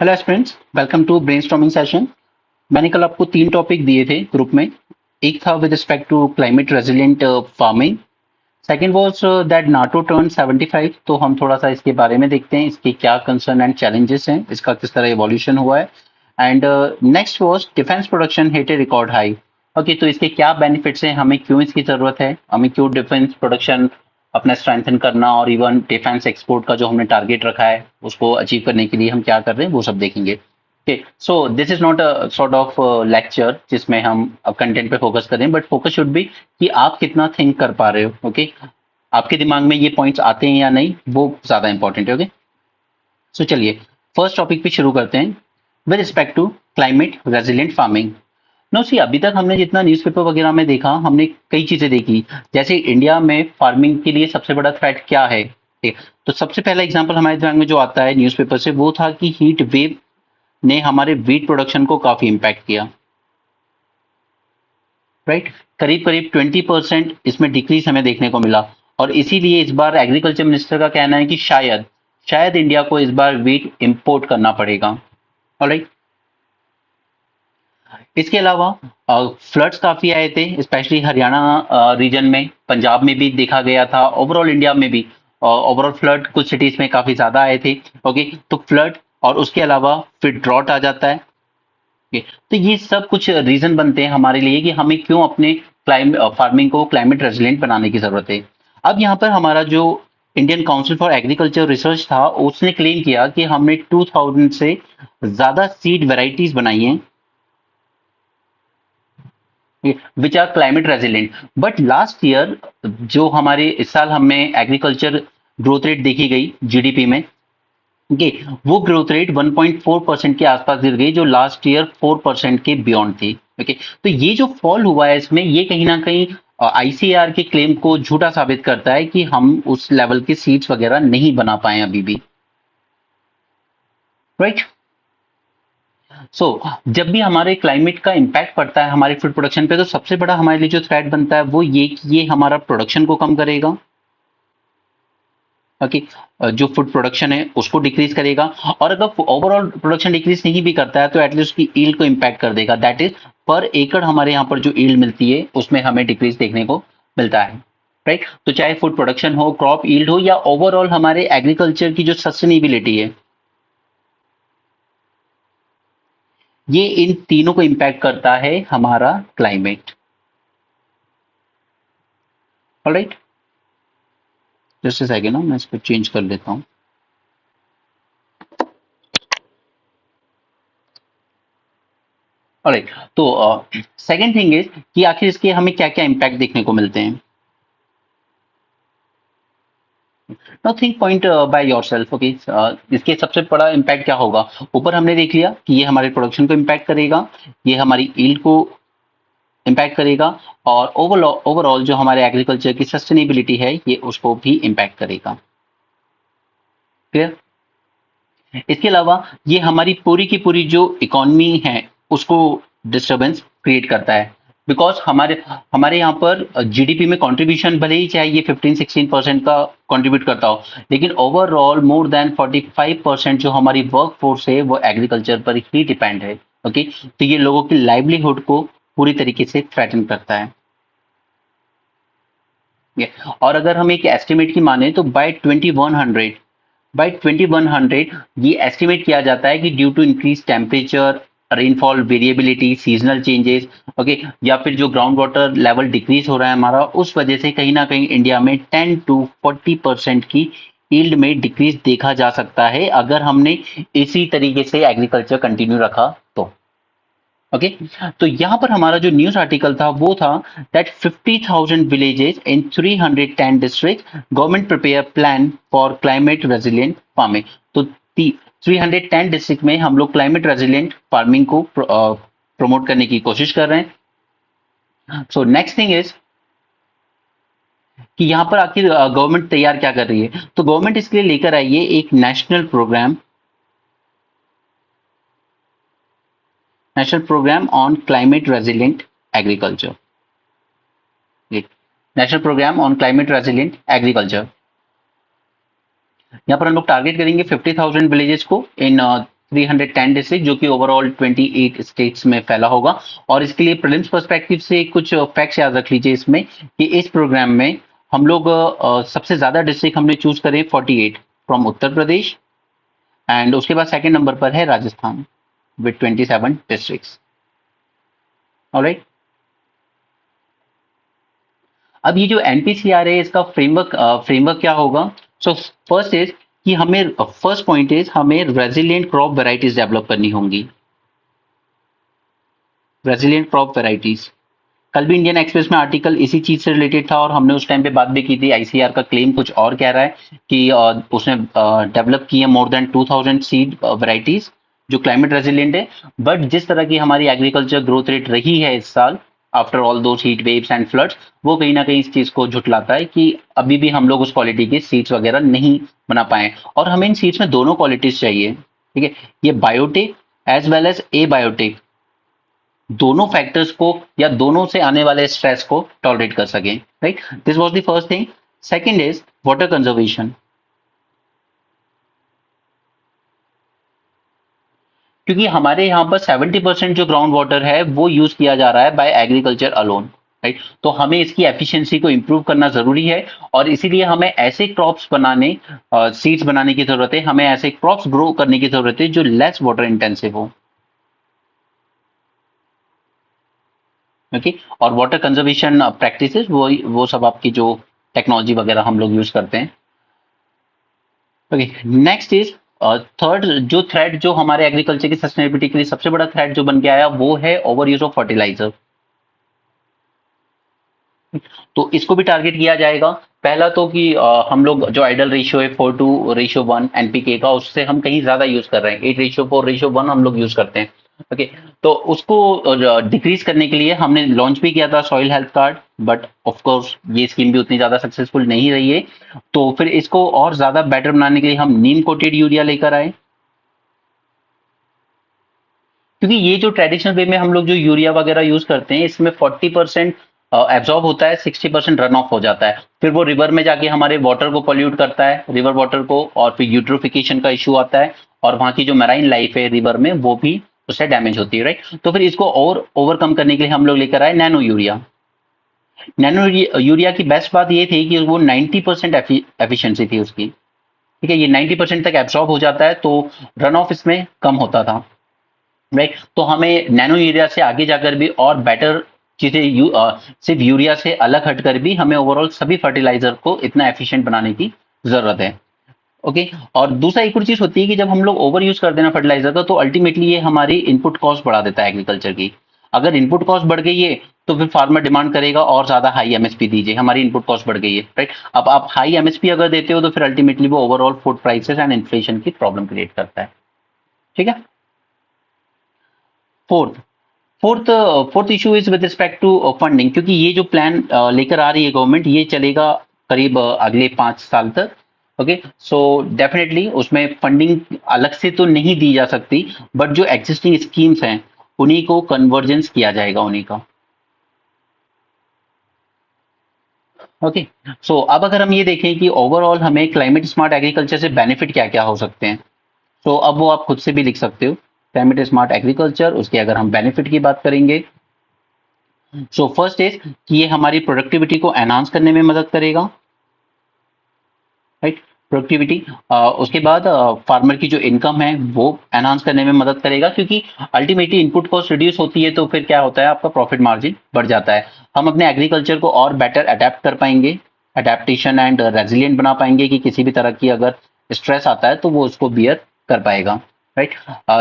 Hello friends, welcome to brainstorming session. मैंने कल आपको 3 टॉपिक दिए थे ग्रुप में। एक था with respect to climate resilient farming. Second was that NATO turn 75। तो हम थोड़ा सा इसके बारे में देखते हैं, इसके क्या कंसर्न एंड चैलेंजेस हैं, इसका किस तरह इवोल्यूशन हुआ है। And next was defence production hit A record high. Okay, तो इसके क्या बेनिफिट्स हैं, हमें क्यों इसकी जरूरत है, हमें क्यों डिफेंस प्रोडक्शन अपना स्ट्रेंथन करना और इवन डिफेंस एक्सपोर्ट का जो हमने टारगेट रखा है उसको अचीव करने के लिए हम क्या कर रहे हैं वो सब देखेंगे। Okay, so this is not a sort of lecture जिसमें हम अब कंटेंट पे फोकस करें, बट फोकस शुड बी कि आप कितना थिंक कर पा रहे हो। ओके, आपके दिमाग में ये पॉइंट्स आते हैं या नहीं, वो ज्यादा इंपॉर्टेंट है। ओके, सो चलिए फर्स्ट टॉपिक पे शुरू करते हैं with respect to climate resilient farming. No see, अभी तक हमने जितना न्यूज़पेपर वगैरह में देखा, हमने कई चीजें देखी। जैसे इंडिया में फार्मिंग के लिए सबसे बड़ा थ्रेट क्या है। ठीक, तो सबसे पहला एग्जांपल हमारे दिमाग में जो आता है न्यूज़पेपर से वो था कि हीट वेव ने हमारे वीट प्रोडक्शन को काफी इम्पैक्ट किया। राइट, करीब करीब 20% इसमें डिक्रीज हमें देखने को मिला। और इसीलिए इस बार एग्रीकल्चर मिनिस्टर का कहना है कि शायद शायद इंडिया को इस बार वीट इंपोर्ट करना पड़ेगा। ऑलराइट, इसके अलावा फ्लड्स काफी आए थे, स्पेशली हरियाणा रीजन में, पंजाब में भी देखा गया था, ओवरऑल इंडिया में भी ओवरऑल फ्लड कुछ सिटीज में काफी ज्यादा आए थे। ओके, तो फ्लड और उसके अलावा फिर ड्रॉट आ जाता है। ओके, तो ये सब कुछ रीजन बनते हैं हमारे लिए कि हमें क्यों अपने फार्मिंग को क्लाइमेट रेजिलिएंट बनाने की जरूरत है। अब यहाँ पर हमारा जो Indian council for agriculture research था उसने क्लेम किया कि हमने 2000 से ज्यादा सीड वेराइटीज बनाई हैं which are climate resilient. But last year जो हमारे इस साल हमें एग्रीकल्चर ग्रोथ रेट देखी गई जीडीपी में, ओके, वो ग्रोथ रेट 1.4% के आसपास गिर गई, जो लास्ट ईयर 4% के बियॉन्ड थी। ओके, तो ये जो फॉल हुआ है इसमें, ये कहीं ना कहीं आईसीएआर के क्लेम को झूठा साबित करता है कि हम उस लेवल के सीड्स वगैरह नहीं बना पाए अभी भी। राइट, सो जब भी हमारे क्लाइमेट का इम्पैक्ट पड़ता है हमारे फूड प्रोडक्शन पे, तो सबसे बड़ा हमारे लिए जो थ्रेट बनता है वो ये कि ये हमारा प्रोडक्शन को कम करेगा। ओके, जो फूड प्रोडक्शन है उसको डिक्रीज करेगा। और अगर ओवरऑल प्रोडक्शन डिक्रीज नहीं भी करता है तो एटलीस्ट उसकी ईल्ड को इम्पैक्ट कर देगा। दैट इज पर एकड़ हमारे यहाँ पर जो ईल्ड मिलती है उसमें हमें डिक्रीज देखने को मिलता है। राइट, तो चाहे फूड प्रोडक्शन हो, क्रॉप ईल्ड हो, या ओवरऑल हमारे एग्रीकल्चर की जो सस्टेनेबिलिटी है, ये इन तीनों को इम्पैक्ट करता है हमारा क्लाइमेट। ऑलराइट, जस्ट सेकेंड ना, मैं इसको चेंज कर लेता हूँ। ऑलराइट, तो सेकंड थिंग इज कि आखिर इसके हमें क्या क्या इम्पैक्ट देखने को मिलते हैं। Now think point by yourself. Okay, इसके सबसे बड़ा इम्पैक्ट क्या होगा। ऊपर हमने देख लिया कि ये हमारे प्रोडक्शन को इम्पैक्ट करेगा, ये हमारी ईल्ड को इम्पैक्ट करेगा, और ओवरऑल ओवरऑल जो हमारे एग्रीकल्चर की सस्टेनेबिलिटी है ये उसको भी इम्पैक्ट करेगा। क्लियर, इसके अलावा ये हमारी पूरी की पूरी जो इकोनॉमी है उसको डिस्टरबेंस क्रिएट करता है। बिकॉज हमारे हमारे यहाँ पर जीडीपी में कंट्रीब्यूशन भले ही चाहे ये 15-16% का कंट्रीब्यूट करता हो, लेकिन ओवरऑल मोर देन 45% जो हमारी वर्क फोर्स है वो एग्रीकल्चर पर ही डिपेंड है। ओके, तो ये लोगों की लाइवलीहुड को पूरी तरीके से थ्रेटन करता है। और अगर हम एक एस्टिमेट की माने तो बाय 2100 ये एस्टिमेट किया जाता है कि due to increase temperature, rainfall variability, seasonal changes, okay, या फिर जो ग्राउंड वाटर लेवल डिक्रीज हो रहा है हमारा, उस वजह से कहीं ना कहीं इंडिया में 10 to 40% की ईल्ड में डिक्रीज देखा जा सकता है अगर हमने इसी तरीके से एग्रीकल्चर कंटिन्यू रखा तो। ओके, तो यहां पर हमारा जो न्यूज आर्टिकल था वो था that 50,000 villages in 310 district government prepare plan for climate resilient farming. तो 310 डिस्ट्रिक्ट में हम लोग क्लाइमेट रेजिलिएंट फार्मिंग को प्रमोट करने की कोशिश कर रहे हैं। सो नेक्स्ट थिंग इज कि यहाँ पर आखिर गवर्नमेंट तैयार क्या कर रही है। तो गवर्नमेंट इसके लिए लेकर आई है एक national programme on climate resilient agriculture. National programme on climate resilient agriculture. यहाँ पर हम लोग टारगेट करेंगे 50,000 विलेजेस को इन 310 डिस्ट्रिक्ट, जो कि ओवरऑल 28 स्टेट्स में फैला होगा। और इसके लिए प्रीलिम्स पर्सपेक्टिव से कुछ फैक्ट्स याद रख लीजिए इसमें, कि इस प्रोग्राम में हम लोग सबसे ज्यादा डिस्ट्रिक्ट हमने चूज करे 48 फ्रॉम उत्तर प्रदेश, एंड उसके बाद सेकंड नंबर पर है राजस्थान विद 27 डिस्ट्रिक्ट्स। ऑलराइट, अब ये जो एनपीसीआर है इसका फ्रेमवर्क क्या होगा? सो फर्स्ट इज कि हमें फर्स्ट पॉइंट इज हमें रेजिलिएंट क्रॉप वेराइटीज डेवलप करनी होंगी। रेजिलिएंट क्रॉप वेराइटीज, कल भी इंडियन एक्सप्रेस में आर्टिकल इसी चीज से रिलेटेड था और हमने उस टाइम पे बात भी की थी। आईसीआर का क्लेम कुछ और कह रहा है कि उसने डेवलप किए मोर देन 2000 सीड वेराइटीज जो क्लाइमेट रेजिलिएंट है। बट जिस तरह की हमारी एग्रीकल्चर ग्रोथ रेट रही है इस साल, आफ्टर ऑल दो हीट वेव्स एंड फ्लड्स, वो कहीं ना कहीं इस चीज को झुटलाता है कि अभी भी हम लोग उस क्वालिटी के सीड्स वगैरह नहीं बना पाए। और हमें इन सीड्स में दोनों क्वालिटीज चाहिए, ठीक है, ये biotic as well as abiotic, दोनों फैक्टर्स को या दोनों से आने वाले स्ट्रेस को टॉलरेट कर सकें। Right, this was the first thing. Second is water conservation, क्योंकि हमारे यहाँ पर 70% जो ग्राउंड वाटर है वो यूज किया जा रहा है बाय एग्रीकल्चर अलोन। राइट, तो हमें इसकी एफिशिएंसी को इंप्रूव करना जरूरी है और इसीलिए हमें ऐसे क्रॉप्स बनाने, सीड्स बनाने की जरूरत है, हमें ऐसे क्रॉप्स ग्रो करने की जरूरत है जो लेस वाटर इंटेंसिव हो। ओके, और वाटर कंजर्वेशन प्रैक्टिसेस वो सब आपकी जो टेक्नोलॉजी वगैरह हम लोग यूज करते हैं। ओके, नेक्स्ट इज थर्ड जो थ्रेड जो हमारे एग्रीकल्चर की सस्टेनेबिलिटी के लिए सबसे बड़ा थ्रेड जो बन के आया वो है ओवर यूज ऑफ फर्टिलाइजर। तो इसको भी टारगेट किया जाएगा। पहला तो कि हम लोग जो आइडल रेशियो है 4:1 एनपीके का, उससे हम कहीं ज्यादा यूज कर रहे हैं, 8:4:1 हम लोग यूज करते हैं। ओके, तो उसको डिक्रीज करने के लिए हमने लॉन्च भी किया था soil health card, but of course ये स्कीम भी उतनी ज्यादा सक्सेसफुल नहीं रही है। तो फिर इसको और ज्यादा बेटर बनाने के लिए हम नीम कोटेड यूरिया लेकर आए, क्योंकि ये जो ट्रेडिशनल वे में हम लोग जो यूरिया वगैरह यूज करते हैं इसमें 40% एब्जॉर्ब होता है, 60% रन ऑफ हो जाता है, फिर वो रिवर में जाके हमारे वाटर को पॉल्यूट करता है, रिवर वाटर को, और फिर यूट्रोफिकेशन का इशू आता है और वहां की जो मैराइन लाइफ है रिवर में वो भी उससे डैमेज होती है। राइट, तो फिर इसको और ओवरकम करने के लिए हम लोग लेकर आए नैनो यूरिया। नैनो यूरिया की बेस्ट बात ये थी कि वो 90% एफिशिएंसी थी उसकी, ठीक है, ये 90% तक एब्जॉर्ब हो जाता है तो रन ऑफ इसमें कम होता था। राइट, तो हमें नैनो यूरिया से आगे जाकर भी और बेटर चीजें सिर्फ यूरिया से अलग हटकर भी हमें ओवरऑल सभी फर्टिलाइजर को इतना एफिशिएंट बनाने की जरूरत है। ओके, और दूसरा एक और चीज होती है कि जब हम लोग ओवर यूज करते हैं ना फर्टिलाइजर का, तो अल्टीमेटली ये हमारी इनपुट कॉस्ट बढ़ा देता है एग्रीकल्चर की। अगर इनपुट कॉस्ट बढ़ गई है तो फिर फार्मर डिमांड करेगा और ज्यादा हाई एमएसपी दीजिए, हमारी इनपुट कॉस्ट बढ़ गई है। राइट, अब आप हाई एमएसपी अगर देते हो तो फिर अल्टीमेटली वो overall food prices and inflation की प्रॉब्लम क्रिएट करता है। ठीक है, fourth fourth fourth issue is with respect to funding, क्योंकि ये जो प्लान लेकर आ रही है गवर्नमेंट, ये चलेगा करीब अगले 5 साल तक। ओके, सो डेफिनेटली उसमें फंडिंग अलग से तो नहीं दी जा सकती, बट जो एग्जिस्टिंग स्कीम्स हैं उन्हीं को कन्वर्जेंस किया जाएगा उन्हीं का। ओके, सो अब अगर हम ये देखें कि ओवरऑल हमें क्लाइमेट स्मार्ट एग्रीकल्चर से बेनिफिट क्या क्या हो सकते हैं, तो अब वो आप खुद से भी लिख सकते हो। क्लाइमेट स्मार्ट एग्रीकल्चर, उसके अगर हम बेनिफिट की बात करेंगे, सो फर्स्ट इज कि ये हमारी प्रोडक्टिविटी को एनहांस करने में मदद करेगा। राइट, प्रोडक्टिविटी, उसके बाद फार्मर की जो इनकम है वो एनहांस करने में मदद करेगा, क्योंकि अल्टीमेटली इनपुट कॉस्ट रिड्यूस होती है तो फिर क्या होता है, आपका प्रॉफिट मार्जिन बढ़ जाता है। हम अपने एग्रीकल्चर को और बेटर अडेप्ट कर पाएंगे, अडेप्टेशन एंड रेजिलिएंट बना पाएंगे कि किसी भी तरह की अगर स्ट्रेस आता है तो वो उसको बियर कर पाएगा। राइट,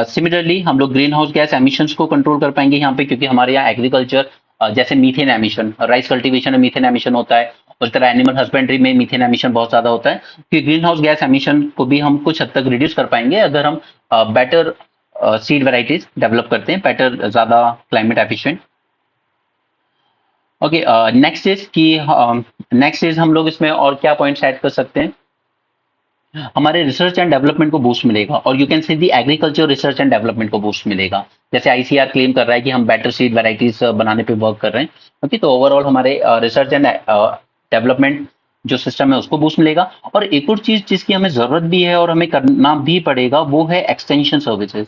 सिमिलरली हम लोग ग्रीन हाउस गैस एमिशंस को कंट्रोल कर पाएंगे यहाँ पे, क्योंकि हमारे यहाँ एग्रीकल्चर जैसे मीथेन एमिशन, राइस कल्टीवेशन में मीथेन एमिशन होता है, उस तरह एनिमल हस्बेंड्री में मीथेन एमिशन बहुत ज्यादा होता है, कि ग्रीन हाउस गैस एमिशन को भी हम कुछ हद तक रिड्यूस कर पाएंगे अगर हम बेटर सीड वेराइटीज डेवलप करते हैं, बेटर, ज्यादा climate efficient. Okay, next is हम लोग इसमें और क्या पॉइंट्स ऐड कर सकते हैं, हमारे रिसर्च एंड डेवलपमेंट को बूस्ट मिलेगा, और you can see the agriculture research and development को बूस्ट मिलेगा। जैसे आईसीआर क्लेम कर रहा है कि हम बेटर सीड वेराइटीज बनाने पे वर्क कर रहे हैं। ओके, तो ओवरऑल हमारे रिसर्च एंड डेवलपमेंट जो सिस्टम है उसको बूस्ट मिलेगा। और एक और चीज जिसकी हमें जरूरत भी है और हमें करना भी पड़ेगा वो है एक्सटेंशन सर्विसेज।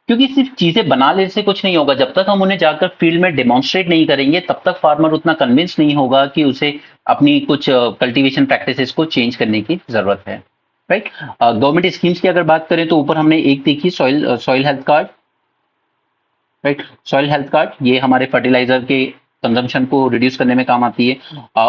क्योंकि सिर्फ चीजें बना लेने से कुछ नहीं होगा, जब तक हम उन्हें जाकर फील्ड में डेमोन्स्ट्रेट नहीं करेंगे तब तक फार्मर उतना कन्विंस नहीं होगा कि उसे अपनी कुछ कल्टीवेशन प्रैक्टिसेस को चेंज करने की जरूरत है। राइट। गवर्नमेंट स्कीम्स की अगर बात करें तो ऊपर हमने एक देखी soil soil health card. Right. Soil health card ये हमारे फर्टिलाइजर के कंजम्पशन को रिड्यूस करने में काम आती है।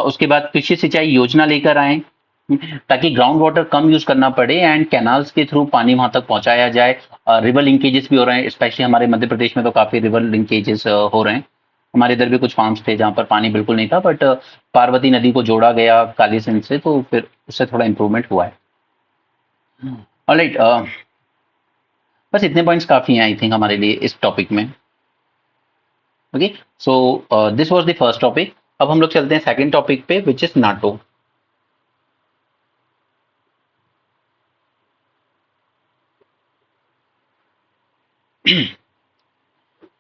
उसके बाद कृषि सिंचाई योजना लेकर आए ताकि ग्राउंड वाटर कम यूज करना पड़े एंड कैनाल्स के थ्रू पानी वहां तक पहुंचाया जाए। रिवर लिंकेजेस भी हो रहे हैं, स्पेशली हमारे मध्य प्रदेश में तो काफी रिवर लिंकेजेस हो रहे हैं। हमारे इधर भी कुछ फार्म्स थे जहां पर पानी बिल्कुल नहीं था, बट पार्वती नदी को जोड़ा गया काली सिंध से, तो फिर उससे थोड़ा इंप्रूवमेंट हुआ है। ऑलराइट। बस इतने पॉइंट्स काफी हैं आई थिंक हमारे लिए इस टॉपिक में। Okay, so this was the first topic. अब हम लोग चलते हैं सेकंड टॉपिक पे which is NATO.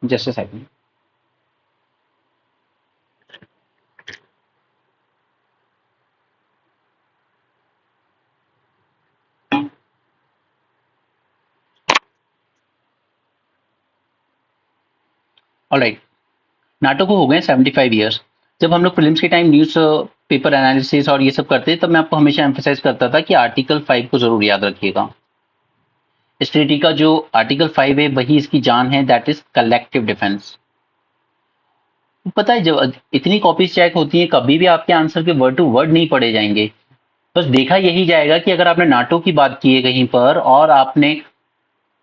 Just a second. Alright. NATO को हो गए 75 ईयर्स। जब हम लोग प्रीलिम्स के टाइम न्यूज पेपर एनालिसिस और ये सब करते तब मैं आपको हमेशा एम्फेसाइज करता था कि आर्टिकल 5 को जरूर याद रखिएगा। इस ट्रीटी का जो आर्टिकल 5 है वही इसकी जान है, दैट इज कलेक्टिव डिफेंस। पता है जब इतनी कॉपीज चेक होती हैं कभी भी आपके आंसर के वर्ड टू वर्ड नहीं पढ़े जाएंगे। बस देखा यही जाएगा कि अगर आपने नाटो की बात की है कहीं पर और आप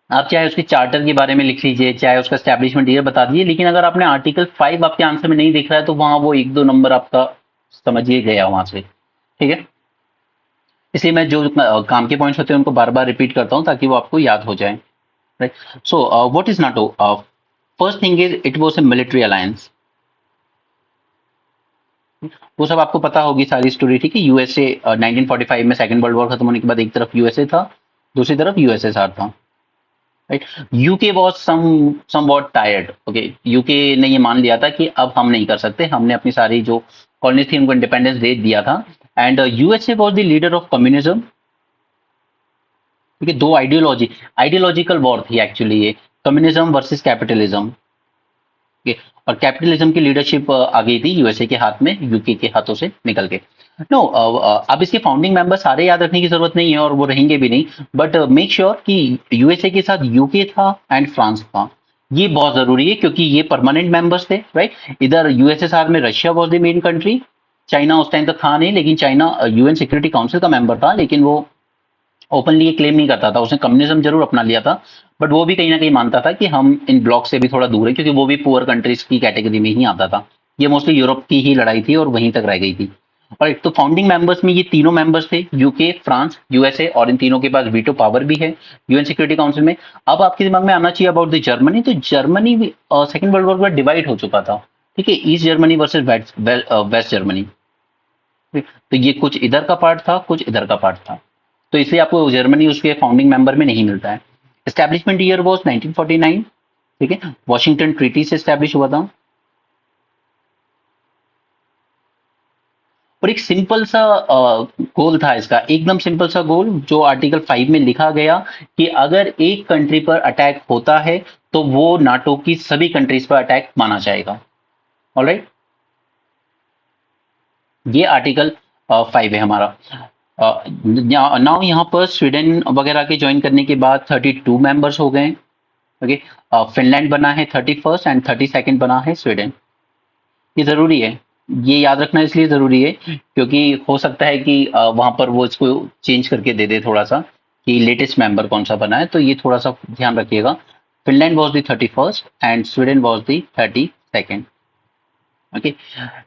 चाहे उसके चार्टर के बारे में लिख लीजिए, चाहे उसका स्टैब्लिशमेंट ईयर बता दीजिए, लेकिन अगर आपने आर्टिकल 5 आपके आंसर में नहीं दिख रहा है तो वहां वो एक दो नंबर आपका समझिए गया वहां से। ठीक है, इसलिए मैं जो काम के पॉइंट्स होते हैं उनको बार बार रिपीट करता हूं ताकि वो आपको याद हो जाए। Right. So what is NATO? First thing is it was a military alliance. वो सब आपको पता होगी सारी स्टोरी। ठीक है, यूएसए 1945 में सेकंड वर्ल्ड वॉर खत्म होने के बाद एक तरफ यूएसए था, दूसरी तरफ यूएसएसआर था। Right. UK was somewhat tired. Okay, UK ने ये मान लिया था कि अब हम नहीं कर सकते, हमने अपनी सारी जो कॉलोनीज थी उनको इंडिपेंडेंस दे दिया था। And USA was the leader of communism. ठीक है, दो आइडियोलॉजिकल वॉर थी एक्चुअली ये, कम्युनिज्म वर्सेस कैपिटलिज्म। ठीक है, और कैपिटलिज्म की लीडरशिप आ गई थी यूएसए के हाथ में, यूके के हाथों से निकल के। नो, अब इसके फाउंडिंग मेंबर सारे याद रखने की जरूरत नहीं है और वो रहेंगे भी नहीं, बट मेक श्योर कि यूएसए के साथ यूके था एंड फ्रांस था। ये बहुत जरूरी है क्योंकि ये परमानेंट मेंबर्स थे। राइट। इधर यूएसएसआर में Russia was the main country, China उस टाइम तक था नहीं, लेकिन चाइना यूएन सिक्योरिटी काउंसिल का मेंबर था, लेकिन वो ओपनली ये क्लेम नहीं करता था। उसने कम्युनिज्म जरूर अपना लिया था, बट वो भी कहीं ना कहीं मानता था कि हम इन ब्लॉक से भी थोड़ा दूर है, क्योंकि वो भी पुअर कंट्रीज की कैटेगरी में ही आता था। ये मोस्टली यूरोप की ही लड़ाई थी और वहीं तक रह गई थी। और एक तो फाउंडिंग मेंबर्स में ये तीनों मेंबर्स थे, यूके, फ्रांस, यूएसए, और इन तीनों के पास वीटो पावर भी है यूएन सिक्योरिटी काउंसिल में। अब आपके दिमाग में आना चाहिए अबाउट द जर्मनी, तो जर्मनी सेकंड वर्ल्ड वॉर के बाद डिवाइड हो चुका था। ठीक है, east Germany versus waste Germany. तो ये कुछ इधर का पार्ट था, कुछ इधर का पार्ट था, तो इसलिए आपको जर्मनी उसके फाउंडिंग मेंबर में नहीं मिलता है। Establishment year was 1949। ठीक है, वॉशिंगटन ट्रीटी से एस्टैब्लिश हुआ था। और एक सिंपल सा गोल था इसका, एकदम सिंपल सा गोल जो आर्टिकल 5 में लिखा गया कि अगर एक कंट्री पर अटैक होता है तो वो नाटो की सभी कंट्रीज पर अटैक माना जाएगा। ऑलराइट, ये आर्टिकल 5 है हमारा। नाउ यहाँ पर स्वीडन वगैरह के ज्वाइन करने के बाद 32 मेंबर्स हो गए। ओके, फिनलैंड बना है 31st एंड 32nd बना है स्वीडन। ये जरूरी है, ये याद रखना इसलिए जरूरी है क्योंकि हो सकता है कि वहां पर वो इसको चेंज करके दे दे थोड़ा सा कि लेटेस्ट मेंबर कौन सा बना है, तो ये थोड़ा सा ध्यान रखिएगा। Finland was the 31st and Sweden was the 32nd। Okay,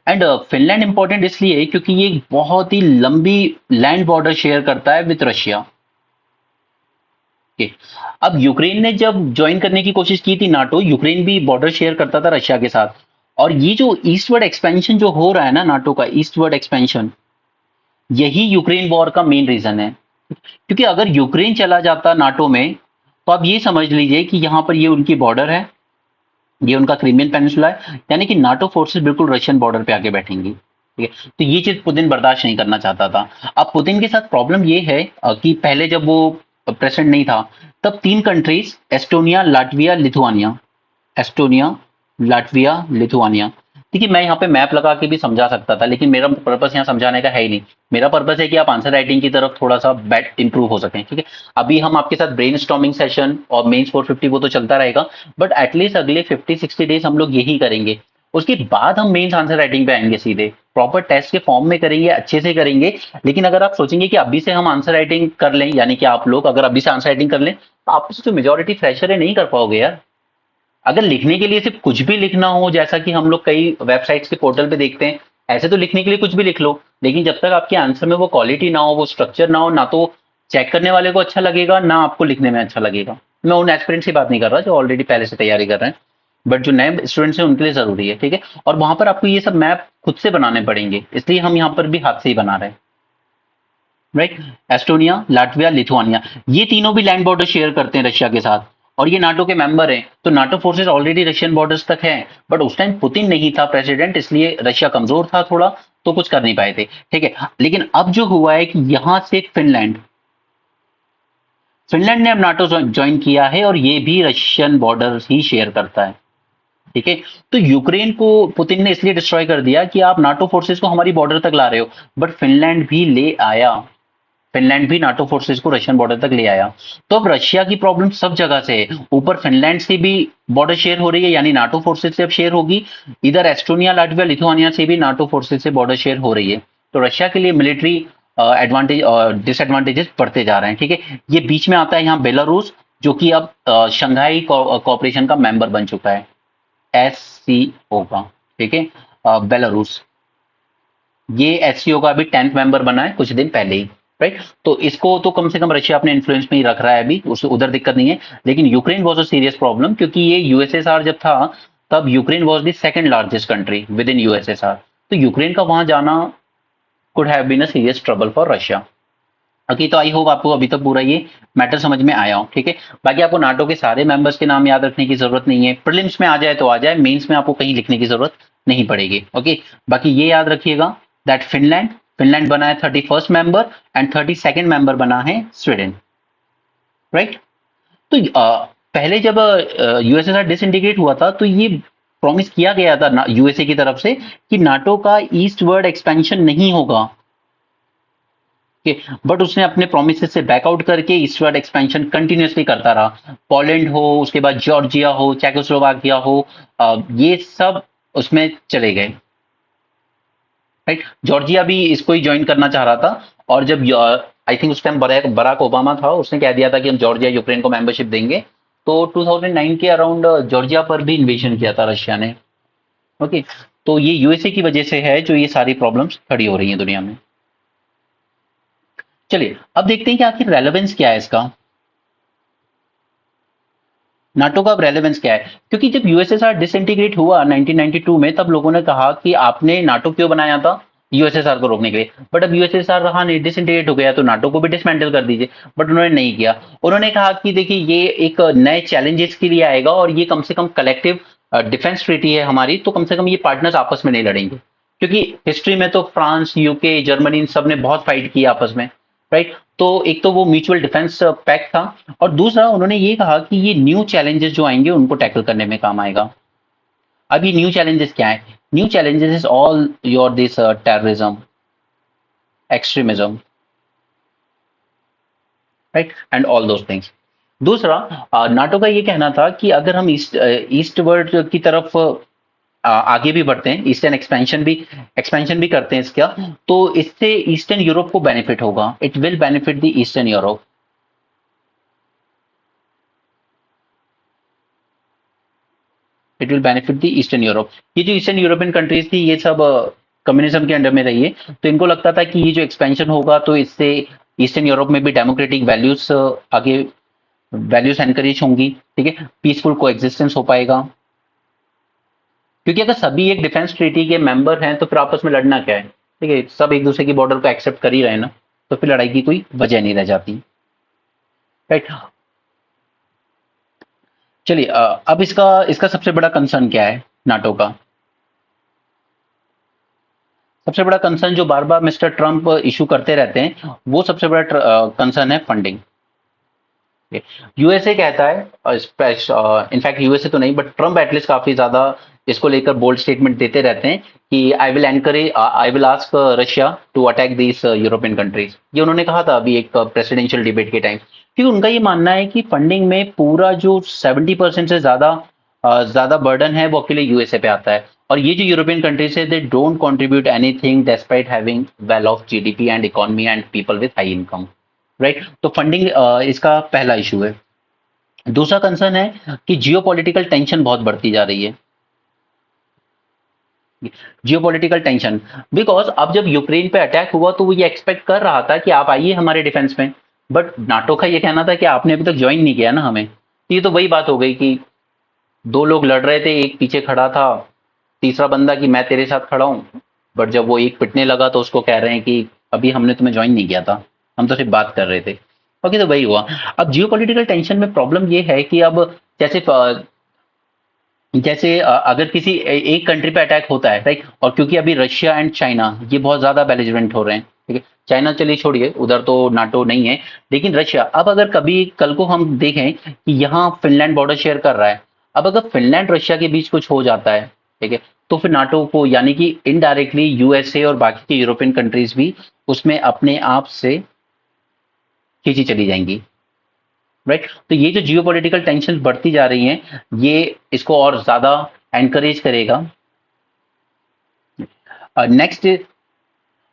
and Finland important इसलिए है क्योंकि ये एक बहुत ही लंबी लैंड बॉर्डर शेयर करता है विद रशिया। ओके, अब यूक्रेन ने जब ज्वाइन करने की कोशिश की थी नाटो, यूक्रेन भी बॉर्डर शेयर करता था रशिया के साथ। और ये जो ईस्टवर्ड एक्सपेंशन जो हो रहा है ना नाटो का, ईस्टवर्ड एक्सपेंशन, यही यूक्रेन वॉर का मेन रीजन है। क्योंकि अगर यूक्रेन चला जाता नाटो में तो आप ये समझ लीजिए कि यहां पर ये उनकी बॉर्डर है, ये उनका क्रीमियन पेनिनसुला है, यानी कि नाटो फोर्सेस बिल्कुल रशियन बॉर्डर पे आके बैठेंगी। ठीक है, तो ये चीज पुतिन बर्दाश्त नहीं करना चाहता था। अब पुतिन के साथ प्रॉब्लम ये है कि पहले जब वो प्रेसिडेंट नहीं था, तब 3 countries, Estonia, Latvia, Lithuania, Estonia, Latvia, Lithuania. देखिए, मैं यहाँ पे मैप लगा के भी समझा सकता था, लेकिन मेरा पर्पस यहाँ समझाने का है ही नहीं। मेरा पर्पस है कि आप आंसर राइटिंग की तरफ थोड़ा सा बेट इंप्रूव हो सकें, ठीक है। अभी हम आपके साथ ब्रेन स्टॉर्मिंग सेशन और मेंस 450 वो तो चलता रहेगा, बट एटलीस्ट अगले 50-60 डेज हम लोग यही करेंगे। उसके बाद हम मेंस आंसर राइटिंग पे आएंगे सीधे, प्रॉपर टेस्ट के फॉर्म में करेंगे, अच्छे से करेंगे। लेकिन अगर आप सोचेंगे कि अभी से हम आंसर राइटिंग कर लें, यानी कि आप लोग अगर अभी से आंसर राइटिंग कर लें, तो आप जो मेजोरिटी फ्रेशर है नहीं कर पाओगे यार। अगर लिखने के लिए सिर्फ कुछ भी लिखना हो, जैसा कि हम लोग कई वेबसाइट्स के पोर्टल पे देखते हैं, ऐसे तो लिखने के लिए कुछ भी लिख लो, लेकिन जब तक आपके आंसर में वो क्वालिटी ना हो, वो स्ट्रक्चर ना हो, ना तो चेक करने वाले को अच्छा लगेगा, ना आपको लिखने में अच्छा लगेगा। मैं उन एस्पिरेंट्स की बात नहीं कर रहा जो ऑलरेडी पहले से तैयारी कर रहे हैं, बट जो नए स्टूडेंट्स हैं उनके लिए जरूरी है, ठीक है। और वहां पर आपको ये सब मैप खुद से बनाने पड़ेंगे, इसलिए हम यहाँ पर भी हाथ से ही बना रहे हैं, राइट। एस्टोनिया, लाटविया, लिथुआनिया, ये तीनों भी लैंड बॉर्डर शेयर करते हैं रशिया के साथ, और ये नाटो के मेंबर हैं, तो NATO forces already Russian borders तक हैं। बट उस टाइम पुतिन नहीं था प्रेसिडेंट, इसलिए रशिया कमजोर था थोड़ा, तो कुछ कर नहीं पाए थे, ठीक है। लेकिन अब जो हुआ है कि यहां से फिनलैंड, फिनलैंड ने अब नाटो ज्वाइन किया है, और ये भी रशियन बॉर्डर ही शेयर करता है, ठीक है। तो यूक्रेन को पुतिन ने इसलिए डिस्ट्रॉय कर दिया कि आप नाटो फोर्सेस को हमारी बॉर्डर तक ला रहे हो, बट फिनलैंड भी ले आया, फिनलैंड भी नाटो फोर्सेस को रशियन बॉर्डर तक ले आया। तो अब रशिया की प्रॉब्लम सब जगह से है, ऊपर फिनलैंड से भी बॉर्डर शेयर हो रही है, यानी नाटो फोर्सेस से अब शेयर होगी, इधर एस्टोनिया, लाटविया, लिथुआनिया से भी नाटो फोर्सेस से बॉर्डर शेयर हो रही है। तो रशिया के लिए मिलिट्री एडवांटेज और डिसएडवांटेजेस बढ़ते जा रहे हैं, ठीक है। ये बीच में आता है यहाँ बेलारूस, जो कि अब शंघाई कोऑपरेशन का मेंबर बन चुका है, एससीओ का, ठीक है। बेलारूस, ये एससीओ का भी 10th मेंबर बना है कुछ दिन पहले ही, राइट। तो इसको तो कम से कम रशिया अपने इन्फ्लुएंस में ही रख रहा है अभी, उस उधर दिक्कत नहीं है। लेकिन Ukraine was a serious problem, क्योंकि ये यूएसएसआर जब था, तब Ukraine was the second largest country within USSR. तो यूक्रेन का वहां जाना could have been a serious trouble for Russia. Okay, तो आई होप आपको अभी तक पूरा ये मैटर समझ में आया हो, ठीक है। बाकी आपको नाटो के सारे मेंबर्स के नाम याद रखने की जरूरत नहीं है, प्रीलिम्स में आ जाए तो आ जाए, मेंस में आपको कहीं लिखने की जरूरत नहीं पड़ेगी, ओके। बाकी ये याद रखिएगा दैट फिनलैंड, फिनलैंड बना है 31st member, and 32nd member बना है स्वीडन, राइट। तो पहले जब यूएसएसआर डिसइंटीग्रेट हुआ था, तो ये प्रॉमिस किया गया था यूएसए की तरफ से कि नाटो का ईस्टवर्ड एक्सपेंशन नहीं होगा, बट उसने अपने प्रोमिस से बैकआउट करके ईस्टवर्ड एक्सपेंशन कंटिन्यूअसली करता रहा। पोलैंड हो, उसके बाद जॉर्जिया हो, चेकोस्लोवाकिया हो, ये सब उसमें चले गए, राइट। जॉर्जिया भी इसको ही ज्वाइन करना चाह रहा था, और जब आई थिंक उस टाइम बराक ओबामा था, उसने कह दिया था कि हम जॉर्जिया यूक्रेन को मेंबरशिप देंगे। तो 2009 के अराउंड जॉर्जिया पर भी इन्वेजन किया था रशिया ने, ओके। तो ये यूएसए की वजह से है जो ये सारी प्रॉब्लम्स खड़ी हो रही हैं दुनिया में। चलिए अब देखते हैं कि आखिर रेलेवेंस क्या है इसका, नाटो का अब रेलेवेंस क्या है। क्योंकि जब यूएसएसआर डिसइंटीग्रेट हुआ 1992 में, तब लोगों ने कहा कि आपने नाटो क्यों बनाया था, यूएसएसआर को रोकने के लिए। बट अब यूएसएसआर रहा नहीं, डिसइंटीग्रेट हो गया, तो नाटो को भी डिसमेंटल कर दीजिए। बट उन्होंने नहीं किया। उन्होंने कहा कि देखिए, ये एक नए चैलेंजेस के लिए आएगा, और ये कम से कम कलेक्टिव डिफेंस ट्रीटी है हमारी, तो कम से कम ये पार्टनर्स आपस में नहीं लड़ेंगे। क्योंकि हिस्ट्री में तो फ्रांस, यूके, जर्मनी, इन सब ने बहुत फाइट की आपस में, राइट। तो एक तो वो म्यूचुअल डिफेंस पैक्ट था, और दूसरा उन्होंने ये कहा कि ये न्यू चैलेंजेस जो आएंगे उनको टैकल करने में काम आएगा। अब ये न्यू चैलेंजेस क्या है? New challenges is all your this terrorism, extremism, right, and all those things. दूसरा, नाटो का ये कहना था कि अगर हम ईस्टवर्ड की तरफ आगे भी बढ़ते हैं, ईस्टर्न एक्सपेंशन भी करते हैं इसका, तो इससे ईस्टर्न यूरोप को बेनिफिट होगा, it will benefit the eastern Europe. It will benefit the eastern Europe. ये जो ईस्टर्न यूरोपियन कंट्रीज थी, ये सब कम्युनिज्म के अंडर में रही है, तो इनको लगता था कि ये जो एक्सपेंशन होगा, तो इससे ईस्टर्न यूरोप में भी डेमोक्रेटिक वैल्यूज आगे, वैल्यूज एनकरेज होंगी, ठीक है, पीसफुल को एग्जिस्टेंस हो पाएगा। क्योंकि अगर सभी एक डिफेंस ट्रीटी के मेंबर हैं, तो फिर आपस में लड़ना क्या है, ठीक है, सब एक दूसरे की बॉर्डर को एक्सेप्ट कर ही रहे हैं ना, तो फिर लड़ाई की कोई वजह नहीं रह जाती, राइट। चलिए, अब इसका इसका सबसे बड़ा कंसर्न क्या है नाटो का? सबसे बड़ा कंसर्न जो बार बार मिस्टर ट्रंप इशू करते रहते हैं, वो सबसे बड़ा कंसर्न है फंडिंग। यूएसए कहता है, इनफैक्ट यूएसए तो नहीं बट ट्रम्प एटलीस्ट काफी ज्यादा इसको लेकर बोल्ड स्टेटमेंट देते रहते हैं कि I will ask Russia to attack this European countries. ये उन्होंने कहा था अभी एक प्रेसिडेंशियल डिबेट के टाइम, क्योंकि उनका ये मानना है कि फंडिंग में पूरा जो 70% से ज्यादा बर्डन है वो अकेले यूएसए पे आता है। और ये जो यूरोपियन कंट्रीज है they don't contribute anything despite having well of GDP and economy and people with high income. Right, तो फंडिंग इसका पहला इशू है। दूसरा कंसर्न है कि जियोपॉलिटिकल टेंशन बहुत बढ़ती जा रही है। जियोपॉलिटिकल टेंशन, बिकॉज अब जब यूक्रेन पे अटैक हुआ तो वो ये एक्सपेक्ट कर रहा था कि आप आइए हमारे डिफेंस में, बट नाटो का ये कहना था कि आपने अभी तक ज्वाइन नहीं किया ना हमें। ये तो वही बात हो गई कि दो लोग लड़ रहे थे, एक पीछे खड़ा था, तीसरा बंदा कि मैं तेरे साथ खड़ा हूं, बट जब वो एक पिटने लगा तो उसको कह रहे हैं कि अभी हमने तुम्हें ज्वाइन नहीं किया था, हम तो सिर्फ बात कर रहे थे। ओके, तो वही हुआ। अब जियोपॉलिटिकल टेंशन में प्रॉब्लम ये है कि अब जैसे अगर किसी एक कंट्री पे अटैक होता है, राइट, और क्योंकि अभी रशिया एंड चाइना ये बहुत ज्यादा बेलिजरेंट हो रहे हैं, ठीक है, चाइना चलिए छोड़िए, उधर तो नाटो नहीं है, लेकिन रशिया, अब अगर कभी कल को हम देखें कि यहाँ फिनलैंड बॉर्डर शेयर कर रहा है, अब अगर फिनलैंड रशिया के बीच कुछ हो जाता है, ठीक है, तो फिर नाटो को यानी कि इनडायरेक्टली यूएसए और बाकी के यूरोपियन कंट्रीज भी उसमें अपने आप से खींची चली जाएंगी। राइट, तो ये जो जियोपॉलिटिकल टेंशन बढ़ती जा रही हैं, ये इसको और ज्यादा एनकरेज करेगा। नेक्स्ट,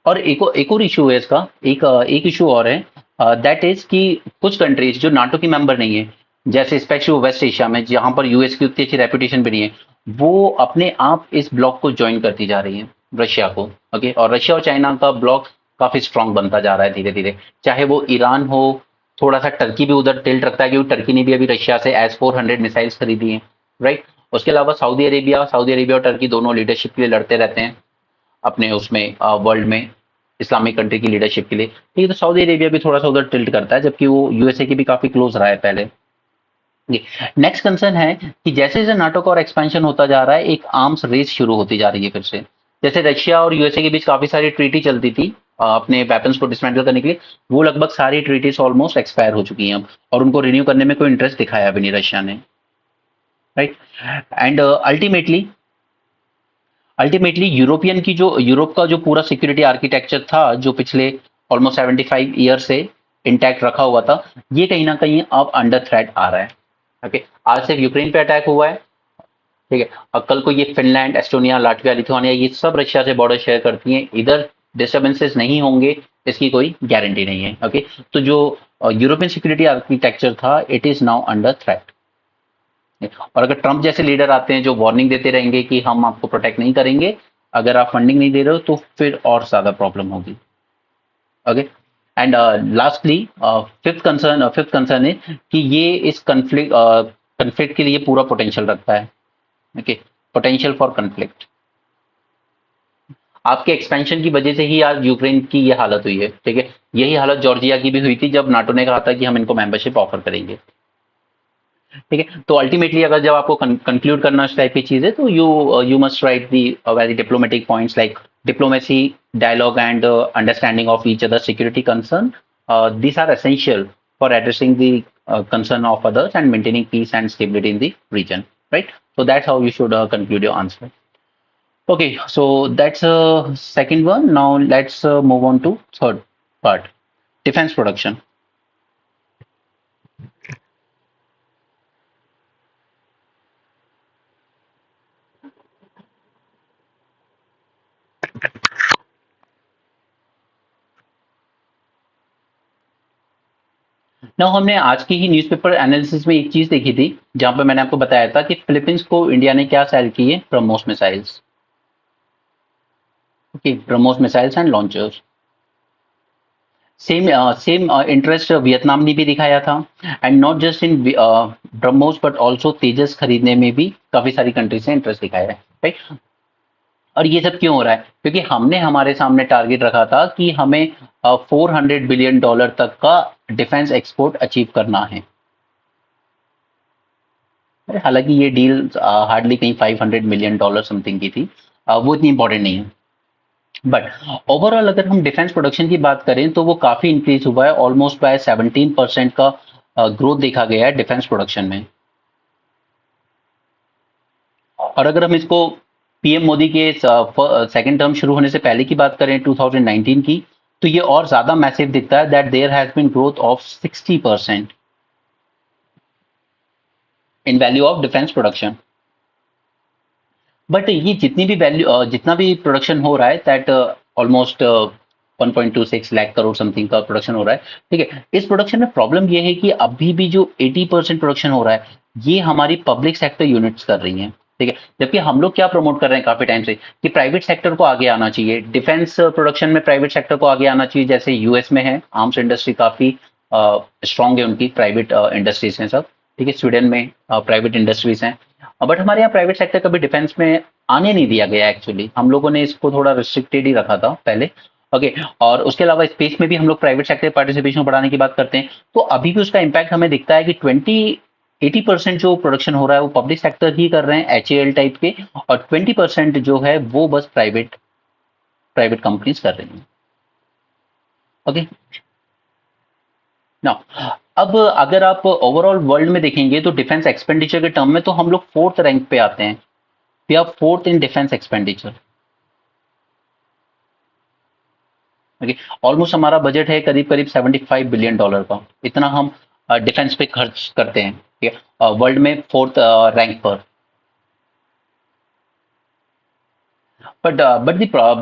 और एक और इशू है इसका, एक इशू और है, दैट इज कि कुछ कंट्रीज जो नाटो की मेंबर नहीं है, जैसे स्पेशली वेस्ट एशिया में जहां पर यूएस की उतनी अच्छी रेपुटेशन भी नहीं है, वो अपने आप इस ब्लॉक को ज्वाइन करती जा रही है, रशिया को। ओके, और रशिया और चाइना का ब्लॉक काफी स्ट्रांग बनता जा रहा है धीरे धीरे, चाहे वो ईरान हो, थोड़ा सा टर्की भी उधर टिल्ट रखता है क्योंकि टर्की ने भी अभी रशिया से S-400 मिसाइल्स खरीदी हैं। राइट, उसके अलावा सऊदी अरेबिया और टर्की दोनों लीडरशिप के लिए लड़ते रहते हैं अपने उसमें वर्ल्ड में, इस्लामिक कंट्री की लीडरशिप के लिए। ठीक है, तो सऊदी अरेबिया भी थोड़ा सा उधर टिल्ट करता है, जबकि वो यूएसए के भी काफी क्लोज रहा है पहले। नेक्स्ट कंसर्न है कि जैसे जैसे नाटो का और एक्सपेंशन होता जा रहा है, एक आर्म्स रेस शुरू होती जा रही है फिर से। जैसे रशिया और यूएसए के बीच काफी सारी ट्रीटी चलती थी अपने वेपन्स को डिसमेंटल करने के लिए, वो लगभग सारी ट्रीटीज ऑलमोस्ट एक्सपायर हो चुकी हैं अब, और उनको रिन्यू करने में कोई इंटरेस्ट दिखाया भी नहीं रशिया ने। राइट, एंड अल्टीमेटली यूरोप का जो पूरा सिक्योरिटी आर्किटेक्चर था, जो पिछले ऑलमोस्ट 75 ईयर से इंटैक्ट रखा हुआ था, ये कहीं ना कहीं अब अंडर थ्रेट आ रहा है। ओके, आज सिर्फ यूक्रेन पे अटैक हुआ है, ठीक है, और कल को ये फिनलैंड, एस्टोनिया, लाटविया, लिथुआनिया ये सब रशिया से बॉर्डर शेयर करती हैं, इधर डिस्टर्बेंसेस नहीं होंगे इसकी कोई गारंटी नहीं है। ओके, तो जो यूरोपियन सिक्योरिटी आर्किटेक्चर था, it is now under threat. और अगर ट्रंप जैसे लीडर आते हैं जो वार्निंग देते रहेंगे कि हम आपको प्रोटेक्ट नहीं करेंगे अगर आप फंडिंग नहीं दे रहे हो, तो फिर और ज्यादा प्रॉब्लम होगी। Okay, and lastly fifth concern है कि ये इस कन्फ्लिक्ट के लिए पूरा पोटेंशियल रखता है। ओके, पोटेंशियल फॉर कन्फ्लिक्ट, आपके एक्सपेंशन की वजह से ही आज यूक्रेन की ये हालत हुई है। ठीक है, यही हालत जॉर्जिया की भी हुई थी जब नाटो ने कहा था कि हम इनको मेंबरशिप ऑफर करेंगे। ठीक है, तो अल्टीमेटली अगर जब आपको कंक्लूड करना इस टाइप की चीज है, तो you must write the very diplomatic points like diplomacy, dialogue and understanding of each other's security concern. These are essential for addressing the concern of others and maintaining peace and stability in the region, right? So that's how you should conclude your answer. Okay, so that's second one. Now let's move on to third part, defense production. ना हमने आज की ही newspaper analysis में एक चीज देखी थी, जहां पे मैंने आपको बताया था कि फिलीपींस को इंडिया ने क्या सेल की है, BrahMos missiles. Okay, BrahMos missiles and launchers. Same interest Vietnam ने भी दिखाया था, and not just in BrahMos but also Tejas खरीदने में भी काफी सारी कंट्रीज ने इंटरेस्ट दिखाया है। राइट, और ये सब क्यों हो रहा है, क्योंकि हमने हमारे सामने टारगेट रखा था कि हमें $400 बिलियन तक का डिफेंस एक्सपोर्ट अचीव करना है। हालांकि ये डील हार्डली कहीं $500 मिलियन समथिंग की थी, वो इतनी इंपॉर्टेंट नहीं है। बट ओवरऑल अगर हम डिफेंस प्रोडक्शन की बात करें तो वो काफी इंक्रीज हुआ है, ऑलमोस्ट बाय 17% का ग्रोथ देखा गया है डिफेंस प्रोडक्शन में। और अगर हम इसको पीएम मोदी के सेकंड टर्म शुरू होने से पहले की बात करें 2019 की, तो ये और ज्यादा मैसिव दिखता है that there has been growth of 60% in value of defence production. But ये जितनी भी वैल्यू जितना भी प्रोडक्शन हो रहा है that almost 1.26 lakh crore something का प्रोडक्शन हो रहा है, ठीक है। इस प्रोडक्शन में प्रॉब्लम ये है कि अभी भी जो 80% प्रोडक्शन हो रहा है ये हमारी पब्लिक सेक्टर यूनिट्स कर रही हैं, ठीक है। जबकि हम लोग क्या प्रमोट कर रहे हैं काफी टाइम से कि प्राइवेट सेक्टर को आगे आना चाहिए, डिफेंस प्रोडक्शन में प्राइवेट सेक्टर को आगे आना चाहिए। जैसे यूएस में है आर्म्स इंडस्ट्री काफी स्ट्रांग है, उनकी प्राइवेट इंडस्ट्रीज हैं सब, ठीक है। स्वीडन में प्राइवेट इंडस्ट्रीज हैं, बट हमारे यहाँ प्राइवेट सेक्टर कभी डिफेंस में आने नहीं दिया गया। एक्चुअली हम लोगों ने इसको थोड़ा रिस्ट्रिक्टेड ही रखा था पहले, ओके। और उसके अलावा स्पेस में भी हम लोग प्राइवेट सेक्टर पार्टिसिपेशन बढ़ाने की बात करते हैं, तो अभी भी उसका इम्पैक्ट हमें दिखता है कि 80% जो प्रोडक्शन हो रहा है वो पब्लिक सेक्टर ही कर रहे हैं, एच टाइप के, और 20% जो है वो बस प्राइवेट प्राइवेट कंपनीज कर रही हैं, ओके। नाउ अब अगर आप ओवरऑल वर्ल्ड में देखेंगे तो डिफेंस एक्सपेंडिचर के टर्म में तो हम लोग फोर्थ रैंक पे आते हैं। We are fourth in defence expenditure, okay. Almost हमारा बजट है करीब करीब $75 बिलियन का, इतना हम डिफेंस पे खर्च करते हैं, ठीक है, वर्ल्ड में फोर्थ रैंक पर। बट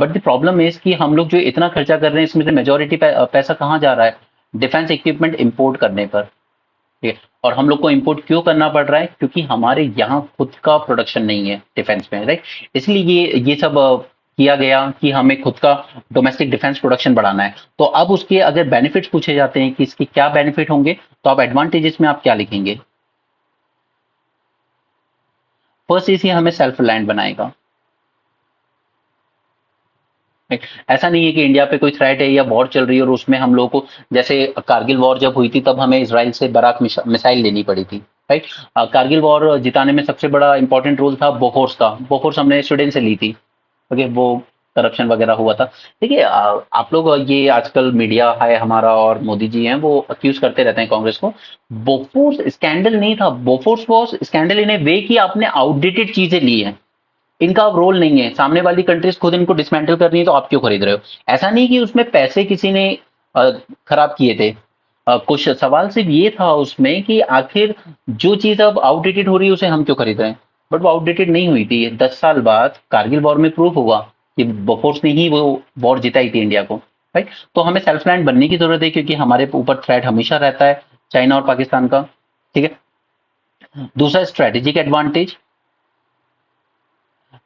द प्रॉब्लम इज कि हम लोग जो इतना खर्चा कर रहे हैं इसमें से मेजोरिटी पैसा कहाँ जा रहा है, डिफेंस इक्विपमेंट इंपोर्ट करने पर, ठीक है। और हम लोग को इंपोर्ट क्यों करना पड़ रहा है, क्योंकि हमारे यहाँ खुद का प्रोडक्शन नहीं है डिफेंस में, राइट। इसलिए ये सब किया गया कि हमें खुद का डोमेस्टिक डिफेंस प्रोडक्शन बढ़ाना है। तो अब उसके अगर बेनिफिट्स पूछे जाते हैं कि इसके क्या बेनिफिट होंगे, तो आप एडवांटेजेस में आप क्या लिखेंगे? फर्स्ट इज ये हमें सेल्फ रिलायंट बनाएगा। Right? ऐसा नहीं है कि इंडिया पे कोई थ्रेट है या वॉर चल रही है और उसमें हम लोगों को, जैसे कारगिल वॉर जब हुई थी तब हमें इसराइल से बराक मिसाइल लेनी पड़ी थी, राइट। कारगिल वॉर जिताने में सबसे बड़ा इंपॉर्टेंट रोल था बोफोर्स का, बोफोर्स हमने स्वीडन से ली थी, ओके। वो करप्शन वगैरह हुआ था, ठीक है। आप लोग ये आजकल मीडिया है हमारा और मोदी जी हैं वो अक्यूज करते रहते हैं कांग्रेस को। बोफोर्स स्कैंडल नहीं था, बोफोर्स वॉज स्कैंडल इन ए वे कि आपने आउटडेटेड चीजें ली हैं, इनका अब रोल नहीं है, सामने वाली कंट्रीज खुद इनको डिसमेंटल कर रही है तो आप क्यों खरीद रहे हो? ऐसा नहीं कि उसमें पैसे किसी ने अ, खराब किए थे। कुछ सवाल सिर्फ ये था उसमें कि आखिर जो चीज अब आउटडेटेड हो रही है उसे हम क्यों खरीद रहे हैं। बट वो आउटडेटेड नहीं हुई थी, 10 साल बाद कारगिल वॉर में प्रूफ हुआ कि बोफोर्स ने ही वो वॉर जिताई थी इंडिया को, राइट। तो हमें सेल्फ लैंड बनने की जरूरत है क्योंकि हमारे ऊपर थ्रेट हमेशा रहता है चाइना और पाकिस्तान का, ठीक है। दूसरा स्ट्रेटेजिक एडवांटेज,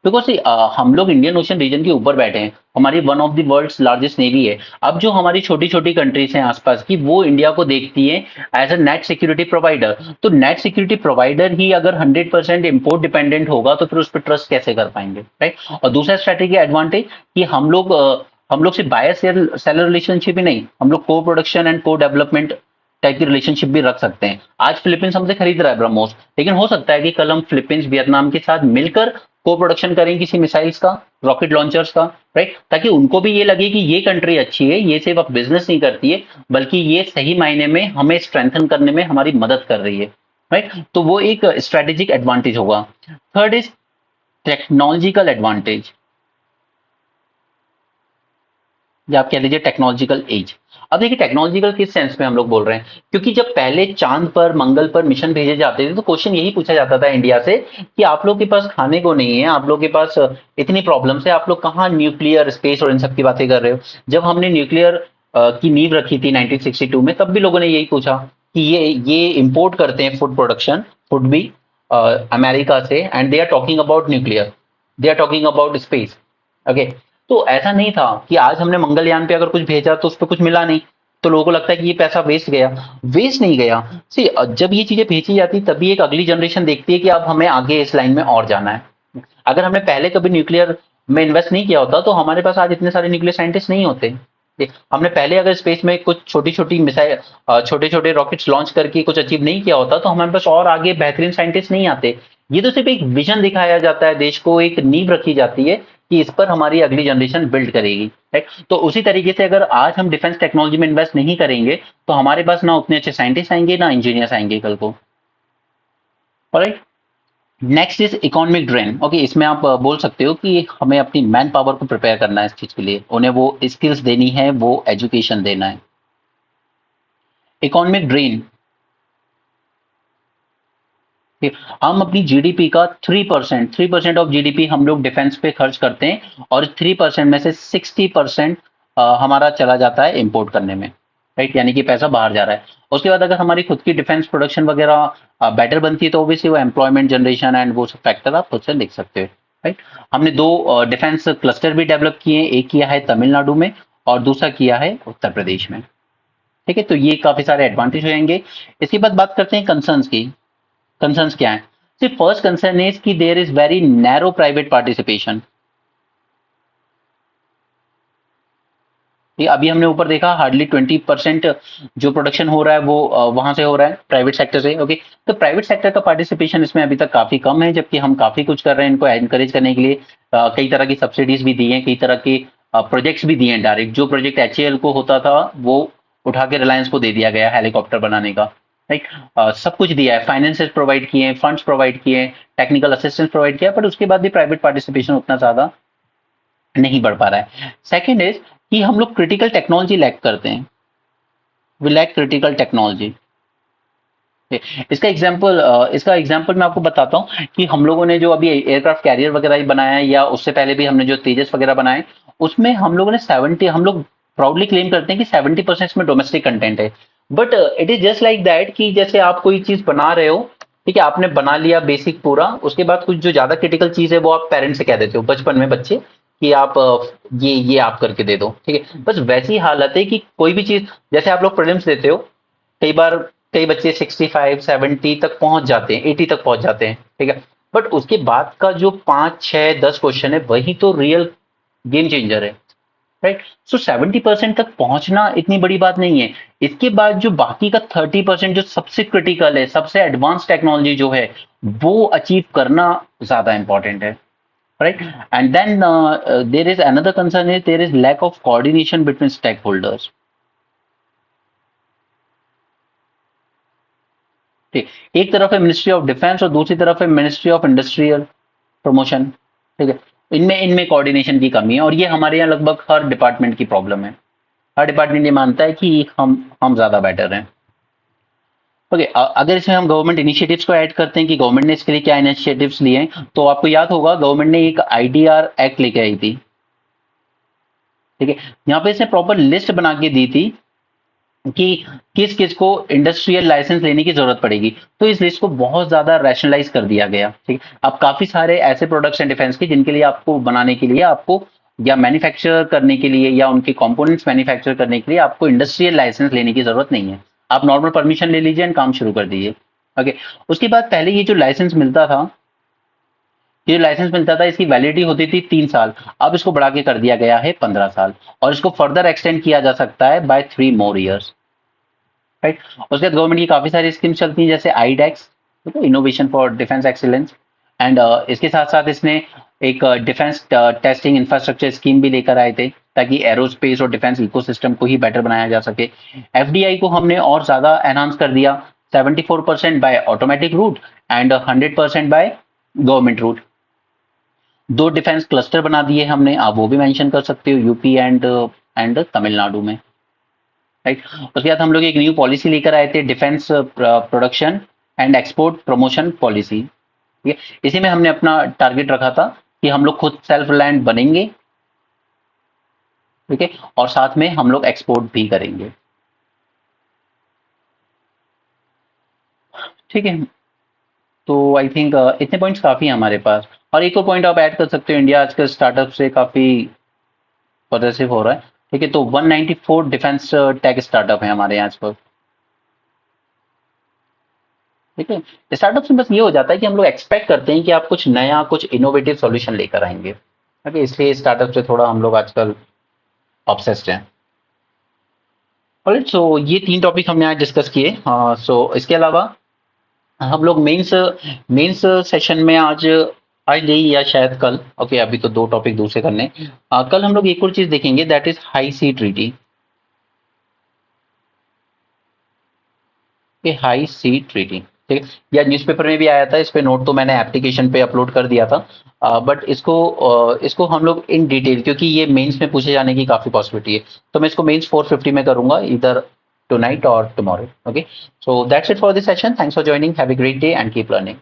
बिकॉज हम लोग इंडियन ओशन रीजन के ऊपर बैठे हैं, हमारी one of the world's largest navy है। अब जो हमारी छोटी छोटी कंट्रीज हैं आसपास की वो इंडिया को देखती है as a net security provider, तो नेट सिक्योरिटी प्रोवाइडर ही अगर 100% इम्पोर्ट डिपेंडेंट होगा तो फिर उस पर ट्रस्ट कैसे कर पाएंगे, राइट। और दूसरा स्ट्रेटेजी एडवांटेज कि हम लोग सिर्फ बायर सेलर रिलेशनशिप ही नहीं, हम लोग को प्रोडक्शन एंड को डेवलपमेंट टाइप की रिलेशनशिप भी रख सकते हैं। आज फिलीपींस हमसे खरीद रहा है ब्रह्मोस, लेकिन हो सकता है कि कल हम फिलीपींस वियतनाम के साथ मिलकर को प्रोडक्शन करें किसी मिसाइल्स का, रॉकेट लॉन्चर्स का, राइट। ताकि उनको भी ये लगे कि ये कंट्री अच्छी है, ये सिर्फ अब बिजनेस नहीं करती है बल्कि ये सही मायने में हमें स्ट्रेंथन करने में हमारी मदद कर रही है, राइट। तो वो एक स्ट्रेटेजिक एडवांटेज होगा। थर्ड इज टेक्नोलॉजिकल एडवांटेज, या आप कह लीजिए टेक्नोलॉजिकल एज। अब देखिए टेक्नोलॉजिकल किस सेंस में हम लोग बोल रहे हैं, क्योंकि जब पहले चांद पर मंगल पर मिशन भेजे जाते थे तो क्वेश्चन यही पूछा जाता था इंडिया से कि आप लोग के पास खाने को नहीं है, आप लोग के पास इतनी प्रॉब्लम्स है, आप लोग कहाँ न्यूक्लियर स्पेस और इन सब की बातें कर रहे हो। जब हमने न्यूक्लियर की नींव रखी थी 1962 में तब भी लोगों ने यही पूछा कि ये इंपोर्ट करते हैं फूड प्रोडक्शन, फूड भी अमेरिका से, and they are talking about nuclear, they are talking about space, okay. तो ऐसा नहीं था कि आज हमने मंगलयान पे अगर कुछ भेजा तो उस पर कुछ मिला नहीं तो लोगों को लगता है कि ये पैसा वेस्ट गया। वेस्ट नहीं गया। सी जब ये चीजें भेजी जाती तभी एक अगली जनरेशन देखती है कि अब हमें आगे इस लाइन में और जाना है। अगर हमने पहले कभी न्यूक्लियर में इन्वेस्ट नहीं किया होता तो हमारे पास आज इतने सारे न्यूक्लियर साइंटिस्ट नहीं होते। हमने पहले अगर स्पेस में कुछ छोटी छोटी मिसाइल, छोटे छोटे रॉकेट्स लॉन्च करके कुछ अचीव नहीं किया होता तो हमारे पास और आगे बेहतरीन साइंटिस्ट नहीं आते। ये तो सिर्फ एक विजन दिखाया जाता है, देश को एक नींव रखी जाती है कि इस पर हमारी अगली जनरेशन बिल्ड करेगी, राइट। तो उसी तरीके से अगर आज हम डिफेंस टेक्नोलॉजी में इन्वेस्ट नहीं करेंगे तो हमारे पास ना उतने अच्छे साइंटिस्ट आएंगे ना इंजीनियर्स आएंगे कल को, right. Next is economic drain. Okay, इसमें आप बोल सकते हो कि हमें अपनी मैन पावर को प्रिपेयर करना है इस चीज के लिए, उन्हें वो स्किल्स देनी है, वो एजुकेशन देना है। इकोनॉमिक ड्रेन, हम अपनी जीडीपी का 3% ऑफ जीडीपी हम लोग डिफेंस पे खर्च करते हैं और 3% में से 60% हमारा चला जाता है इंपोर्ट करने में, राइट, यानी कि पैसा बाहर जा रहा है। उसके बाद अगर हमारी खुद की डिफेंस प्रोडक्शन वगैरह बेटर बनती है तो ऑब्वियसली वो एम्प्लॉयमेंट जनरेशन एंड वो सब फैक्टर आप खुद से देख सकते हो, राइट। हमने दो डिफेंस क्लस्टर भी डेवलप किए हैं, एक किया है तमिलनाडु में और दूसरा किया है उत्तर प्रदेश में, ठीक है। तो ये काफी सारे एडवांटेज हो जाएंगे। इसके बाद बात करते हैं कंसर्न्स की। कंसर्न्स क्या है? सी फर्स्ट कंसर्न इज कि there is very narrow private participation. ये अभी हमने ऊपर देखा हार्डली 20% जो प्रोडक्शन हो रहा है वो वहां से हो रहा है प्राइवेट सेक्टर से। ओके, तो प्राइवेट सेक्टर का पार्टिसिपेशन इसमें अभी तक काफी कम है, जबकि हम काफी कुछ कर रहे हैं इनको एनकरेज करने के लिए। कई तरह की सब्सिडीज भी दी हैं, कई तरह के प्रोजेक्ट्स भी दिए हैं। डायरेक्ट जो प्रोजेक्ट एचएएल को होता था वो उठा के रिलायंस को दे दिया गया हेलीकॉप्टर बनाने का, राइट। सब कुछ दिया है, फाइनेंसेस प्रोवाइड किए हैं, फंड्स प्रोवाइड किए हैं, टेक्निकल असिस्टेंस प्रोवाइड किया, बट उसके बाद भी प्राइवेट पार्टिसिपेशन उतना ज्यादा नहीं बढ़ पा रहा है। सेकेंड इज कि हम लोग क्रिटिकल टेक्नोलॉजी लैक करते हैं, वी लैक क्रिटिकल टेक्नोलॉजी। इसका एग्जांपल मैं आपको बताता हूँ कि हम लोगों ने जो अभी एयरक्राफ्ट कैरियर वगैरह ही बनाया है या उससे पहले भी हमने जो तेजस वगैरह बनाए, उसमें हम लोगों ने 70, हम लोग प्राउडली क्लेम करते हैं कि 70% में डोमेस्टिक कंटेंट है। But it is just like that कि जैसे आप कोई चीज बना रहे हो, ठीक है, आपने बना लिया बेसिक पूरा, उसके बाद कुछ जो ज्यादा क्रिटिकल चीज है वो आप पेरेंट्स से कह देते हो बचपन में बच्चे कि आप ये आप करके दे दो, ठीक है। बस वैसी हालत है कि कोई भी चीज, जैसे आप लोग प्रीलिम्स देते हो, कई बार कई बच्चे 65 70 तक पहुंच जाते हैं, 80 तक पहुंच जाते हैं, ठीक है। बट उसके बाद का जो 5 6 10 क्वेश्चन है वही तो रियल गेम चेंजर है, राइट। सो 70% तक पहुंचना इतनी बड़ी बात नहीं है। इसके बाद जो बाकी का 30% जो सबसे क्रिटिकल है, सबसे एडवांस टेक्नोलॉजी जो है, वो अचीव करना ज्यादा इंपॉर्टेंट है, right. And then there is another concern is there is lack of coordination between stakeholders. ठीक, एक तरफ है मिनिस्ट्री ऑफ डिफेंस और दूसरी तरफ है मिनिस्ट्री ऑफ इंडस्ट्रियल प्रमोशन, ठीक है। इनमें इनमें कोऑर्डिनेशन की कमी है और ये हमारे यहाँ लगभग हर डिपार्टमेंट की प्रॉब्लम है। हर डिपार्टमेंट ये मानता है कि हम ज्यादा बेटर हैं। ओके, अगर इसमें हम गवर्नमेंट इनिशिएटिव्स को ऐड करते हैं कि गवर्नमेंट ने इसके लिए क्या इनिशिएटिव्स लिए हैं, तो आपको याद होगा गवर्नमेंट ने एक आईडीआर एक्ट लेके आई थी, ठीक है। यहाँ पे इसने प्रॉपर लिस्ट बना के दी थी कि किस किस को इंडस्ट्रियल लाइसेंस लेने की जरूरत पड़ेगी। तो इस लिस्ट को बहुत ज्यादा रैशनलाइज कर दिया गया, ठीक है। अब काफी सारे ऐसे प्रोडक्ट्स हैं डिफेंस के जिनके लिए आपको बनाने के लिए आपको या मैन्युफैक्चर करने के लिए या उनके कंपोनेंट्स मैन्युफैक्चर करने के लिए आपको इंडस्ट्रियल लाइसेंस लेने की जरूरत नहीं है। आप नॉर्मल परमिशन ले लीजिए एंड काम शुरू कर दीजिए। ओके, उसके बाद पहले ये जो लाइसेंस मिलता था इसकी वैलिडिटी होती थी 3 साल, अब इसको बढ़ा के कर दिया गया है 15 साल और इसको फर्दर एक्सटेंड किया जा सकता है बाय 3 more years, राइट। उसके बाद गवर्नमेंट की काफी सारी स्कीम्स चलती हैं जैसे iDEX, innovation for defence excellence. And इसके साथ साथ इसने एक डिफेंस टेस्टिंग इंफ्रास्ट्रक्चर स्कीम भी लेकर आए थे ताकि एरोस्पेस और डिफेंस इकोसिस्टम को ही बेटर बनाया जा सके। एफडीआई को हमने और ज्यादा एनहांस कर दिया, 74% by automatic route and 100% by government route. दो डिफेंस क्लस्टर बना दिए हमने, आप वो भी मेंशन कर सकते हो, यूपी एंड तमिलनाडु में, राइट। उसके बाद हम लोग एक न्यू पॉलिसी लेकर आए थे, defence production and export promotion policy, ठीक है। इसी में हमने अपना टारगेट रखा था कि हम लोग खुद सेल्फ रिलायंट बनेंगे, ठीक है, और साथ में हम लोग एक्सपोर्ट भी करेंगे, ठीक है। तो आई थिंक इतने पॉइंट्स काफी हैं हमारे पास। और एक और पॉइंट आप ऐड कर सकते हो, इंडिया आजकल स्टार्टअप से काफी पॉजिटिव हो रहा है, ठीक है। तो 194 डिफेंस टेक स्टार्टअप है हमारे यहाँ पर, ठीक है। स्टार्टअप में बस ये हो जाता है कि हम लोग एक्सपेक्ट करते हैं कि आप कुछ नया कुछ इनोवेटिव सॉल्यूशन लेकर आएंगे, ओके, इसलिए स्टार्टअप से थोड़ा हम लोग आजकल ऑब्सेस्ड हैं। ऑलराइट, सो ये 3 टॉपिक हमने आज डिस्कस किए। सो इसके अलावा हम लोग मेंस मेंस सेशन में आज आज नहीं या शायद कल। ओके, अभी तो दो टॉपिक दूसरे करने हैं। कल हम लोग एक और चीज देखेंगे, that is high sea treaty. ये हाई सी ट्रीटी, ठीक है, या न्यूज़पेपर में भी आया था। इस पे नोट तो मैंने एप्लीकेशन पे अपलोड कर दिया था, बट इसको हम लोग इन डिटेल, क्योंकि ये मेंस में पूछे जाने की काफी पॉसिबिलिटी है, तो मैं इसको मेंस 450 में करूंगा, इधर टुनाइट और tomorrow. Okay, so that's it for this session. Thanks for joining, have a great day and keep learning.